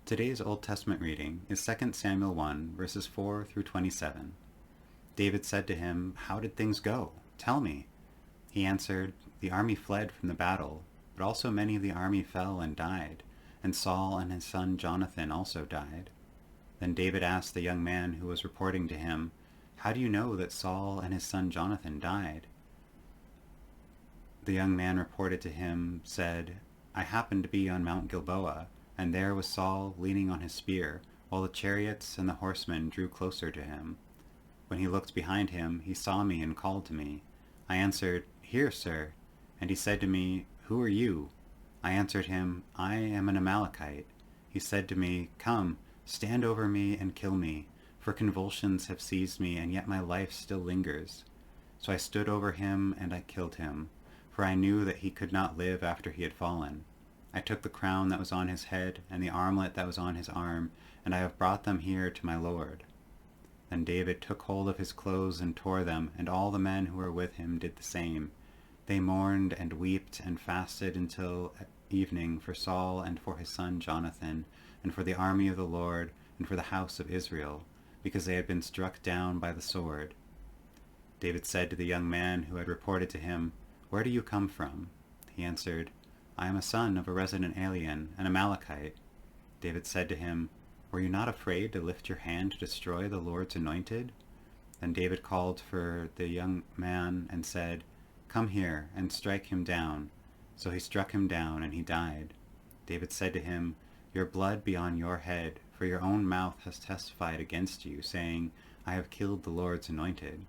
Today's Old Testament reading is 2 Samuel 1, verses 4 through 27. David said to him, "How did things go? Tell me." He answered, "The army fled from the battle, but also many of the army fell and died, and Saul and his son Jonathan also died." Then David asked the young man who was reporting to him, "How do you know that Saul and his son Jonathan died?" The young man reported to him, said, "I happened to be on Mount Gilboa, and there was Saul leaning on his spear, while the chariots and the horsemen drew closer to him. When he looked behind him, he saw me and called to me. I answered, 'Here, sir.' And he said to me, 'Who are you?' I answered him, 'I am an Amalekite.' He said to me, 'Come, stand over me and kill me, for convulsions have seized me, and yet my life still lingers.' So I stood over him and I killed him, for I knew that he could not live after he had fallen. I took the crown that was on his head and the armlet that was on his arm, and I have brought them here to my lord." Then David took hold of his clothes and tore them, and all the men who were with him did the same. They mourned and wept and fasted until evening for Saul and for his son Jonathan, and for the army of the Lord and for the house of Israel, because they had been struck down by the sword. David said to the young man who had reported to him, "Where do you come from?" He answered, "I am a son of a resident alien, an Amalekite." David said to him, "Were you not afraid to lift your hand to destroy the Lord's anointed?" Then David called for the young man and said, "Come here and strike him down." So he struck him down, and he died. David said to him, "Your blood be on your head, for your own mouth has testified against you, saying, 'I have killed the Lord's anointed.'"